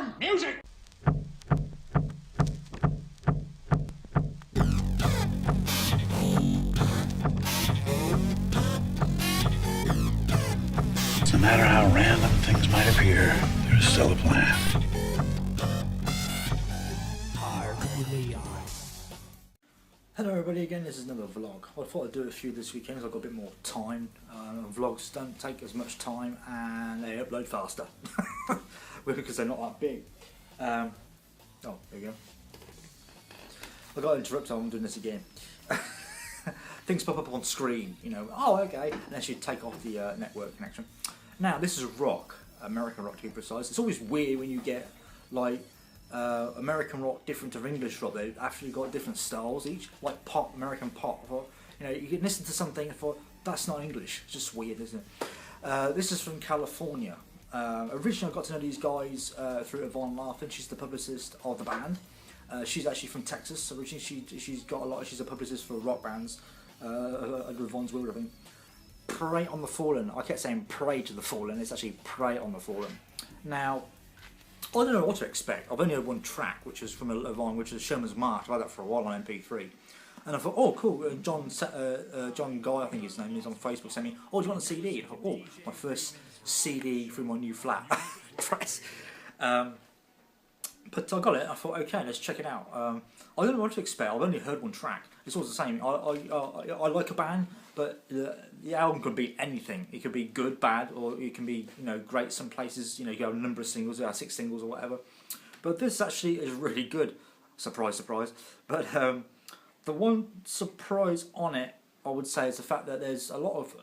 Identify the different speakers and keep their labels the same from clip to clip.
Speaker 1: Damn music!
Speaker 2: No matter how random things might appear, there's still a plan.
Speaker 3: Hello everybody again, this is another vlog. I thought I'd do a few this weekend because I've got a bit more time. Vlogs don't take as much time and they upload faster. Because they're not that big. Oh, there we go. I got interrupted, I'm doing this again. Things pop up on screen, you know, oh okay, unless you take off the network connection. Now this is rock, American rock to be precise. It's always weird when you get like American rock different to English rock. They've actually got different styles each, like pop, American pop. You know, you can listen to something and thought, that's not English. It's just weird, isn't it? This is from California. Originally I got to know these guys through Yvonne Laughing. She's the publicist of the band. She's actually from Texas. Originally she's got a lot. She's a publicist for rock bands under Yvonne's will, I think. Prey on the Fallen. I kept saying pray to the fallen. It's actually Prey on the Fallen. Now, I don't know what to expect. I've only heard one track, which is from Yvonne, which is Sherman's March. I've had that for a while on MP3. And I thought, oh cool, John Guy, I think his name is, on Facebook, sent me, oh do you want a CD? And I thought, oh, my first CD through my new flat press. But I got it, I thought, okay, let's check it out. I don't know what to expect. I've only heard one track. It's always the same. I like a band, but the album could be anything. It could be good, bad, or it can be, you know, great. Some places, you know, you go a number of singles, 6 singles or whatever. But this actually is really good. Surprise, surprise. But the one surprise on it, I would say, is the fact that there's a lot of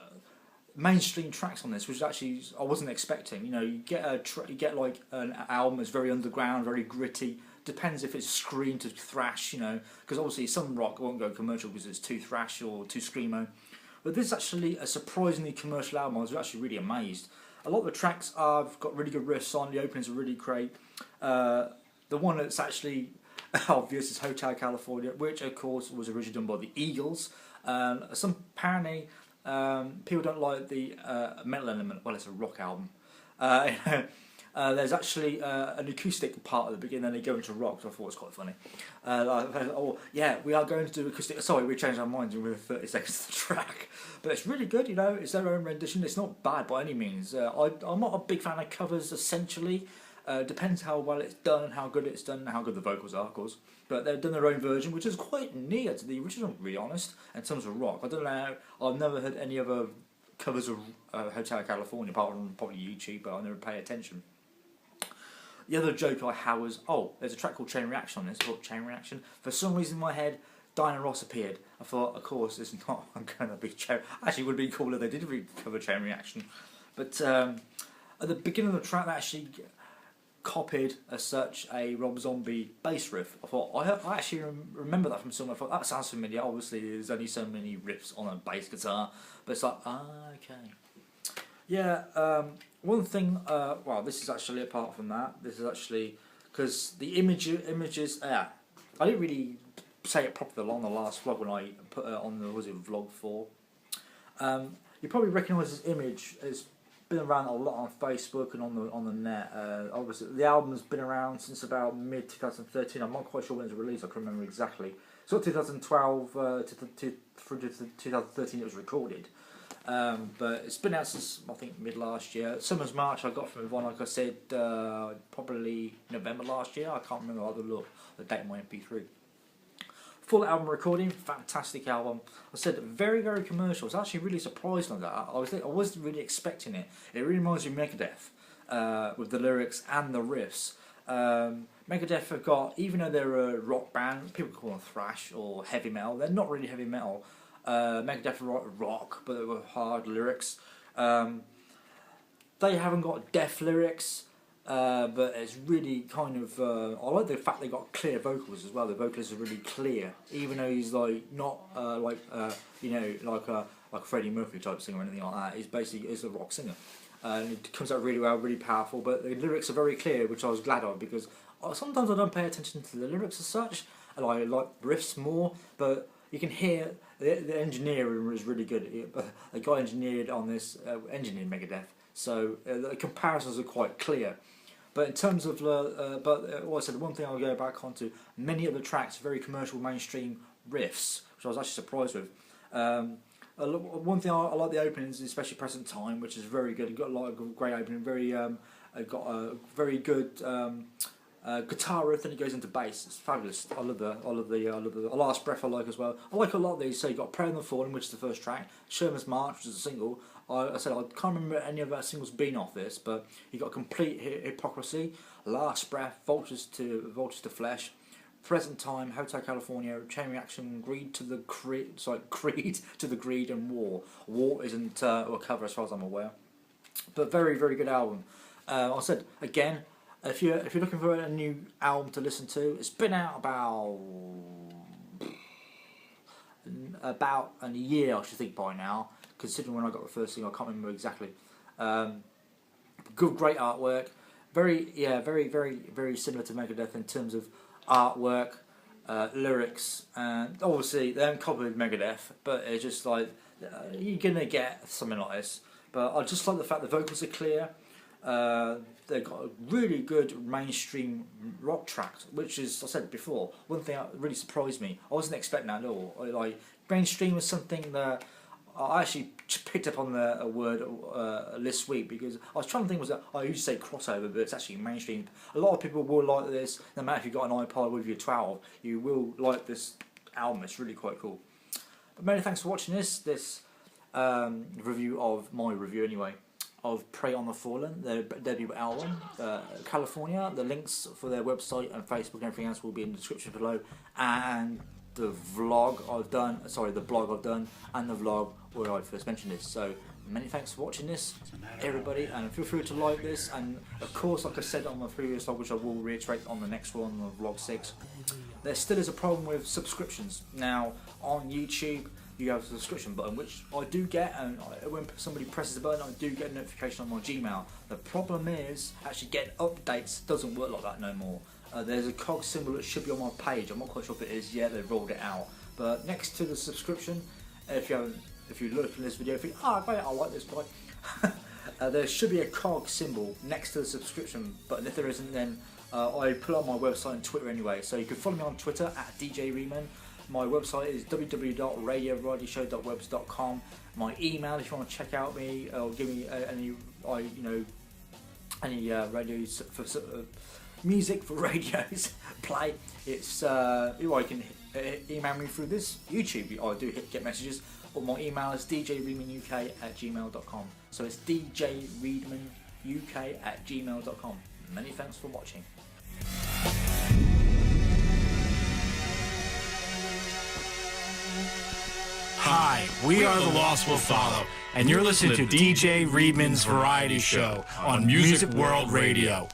Speaker 3: mainstream tracks on this, which actually I wasn't expecting. You know, you get like an album that's very underground, very gritty. Depends if it's scream to thrash, you know, because obviously some rock won't go commercial because it's too thrash or too screamo. But this is actually a surprisingly commercial album. I was actually really amazed. A lot of the tracks have got really good riffs on. The openings are really great. The one that's actually obvious is Hotel California, which of course was originally done by the Eagles. Apparently people don't like the metal element. Well, it's a rock album. There's actually an acoustic part at the beginning, then they go into rock, so I thought it was quite funny. Oh yeah, we are going to do acoustic. Sorry, we changed our minds within 30 seconds of the track. But it's really good, you know, it's their own rendition. It's not bad by any means. I'm not a big fan of covers, essentially. Depends how well it's done, how good it's done, and how good the vocals are, of course. But they've done their own version, which is quite near to the original, to be honest, in terms of rock. I don't know, I've never heard any other covers of Hotel California, apart from probably YouTube, but I never pay attention. The other joke I had was, oh, there's a track called Chain Reaction on this, called Chain Reaction. For some reason in my head, Diana Ross appeared. I thought, of course, it's not going to be Chain. Actually, it would be cool if they did cover Chain Reaction. But at the beginning of the track, they actually copied as such a Rob Zombie bass riff. I thought, I actually remember that from somewhere. I thought, that sounds familiar. Obviously, there's only so many riffs on a bass guitar. But it's like, okay. Yeah, one thing, well, this is actually, apart from that, this is actually, because the images, I didn't really say it properly on the last vlog when I put it on the, was it vlog 4? You probably recognise this image. It's been around a lot on Facebook and on the net. Obviously, the album's been around since about mid 2013. I'm not quite sure when it was released. I can't remember exactly. So 2012 to 2013 it was recorded. But it's been out since, I think, mid last year. Summer's March I got from Yvonne, like I said, probably November last year. I can't remember. I'll have to look the date on my MP3. Full album recording, fantastic album. I said very, very commercial. I was actually really surprised on that. I wasn't really expecting it. It really reminds me of Megadeth with the lyrics and the riffs. Megadeth have got, even though they're a rock band, people call them thrash or heavy metal. They're not really heavy metal. Megadeth rock, but they were hard lyrics. They haven't got death lyrics, but it's really kind of. I like the fact they got clear vocals as well. The vocalists are really clear, even though he's like not you know, like a Freddie Mercury type singer or anything like that. He's basically a rock singer, and it comes out really well, really powerful. But the lyrics are very clear, which I was glad of, because sometimes I don't pay attention to the lyrics as such, and I like riffs more, but you can hear the engineering was really good. The guy engineered on this, engineered Megadeth, so the comparisons are quite clear. But in terms of what I said, the one thing I'll go back onto, many of the tracks very commercial, mainstream riffs, which I was actually surprised with. One thing I like the openings, especially Present Time, which is very good. You've got a lot of great opening, got a very good guitar riff, then it goes into bass. It's fabulous. I love the Last Breath I like as well. I like a lot of these. So you got Prayer on the Fallen, which is the first track, Sherman's March, which is a single. I said I can't remember any of our singles being off this, but you got Complete Hypocrisy, Last Breath, Vultures to Flesh, Present Time, Hotel California, Chain Reaction, Creed to the Greed, and War. War isn't a cover as far as I'm aware, but very good album. I said again, if you're looking for a new album to listen to, it's been out about a year, I should think, by now. Considering when I got the first thing, I can't remember exactly. Great artwork. Very similar to Megadeth in terms of artwork, lyrics, and obviously they haven't copied Megadeth, but it's just like you're gonna get something like this. But I just like the fact the vocals are clear. They've got a really good mainstream rock track, which is, I said before, one thing that really surprised me. I wasn't expecting that at all. Like mainstream was something that I actually picked up on the word this week, because I was trying to think, I used to say crossover, but it's actually mainstream. A lot of people will like this, no matter if you've got an iPod with your 12, you will like this album. It's really quite cool. But many thanks for watching this review of my review anyway, of Prey on the Fallen, their debut album, California. The links for their website and Facebook and everything else will be in the description below, and the blog I've done, and the vlog where I first mentioned this. So many thanks for watching this, everybody, and feel free to like this. And of course, like I said on my previous vlog, which I will reiterate on the next one, on vlog 6, there still is a problem with subscriptions. Now on YouTube, you have a subscription button, which I do get, and when somebody presses the button, I do get a notification on my Gmail. The problem is actually getting updates doesn't work like that no more. There's a cog symbol that should be on my page. I'm not quite sure if it is yet. They've rolled it out. But next to the subscription, if you look at this video, if you great, I like this guy. There should be a cog symbol next to the subscription button. If there isn't, then I put it on my website and Twitter anyway. So you can follow me on Twitter at DJ Reedman. My website is www.radiovarietyShow.webs.com. My email, if you want to check out me or give me any radios for music for radios play, it's you can email me through this YouTube. I do get messages, or my email is djreedmanuk@gmail.com. So it's djreedmanuk@gmail.com. Many thanks for watching.
Speaker 1: Hi, we are The Lost Will Follow, and you're listening to DJ Reedman's Variety Show on Music World Radio.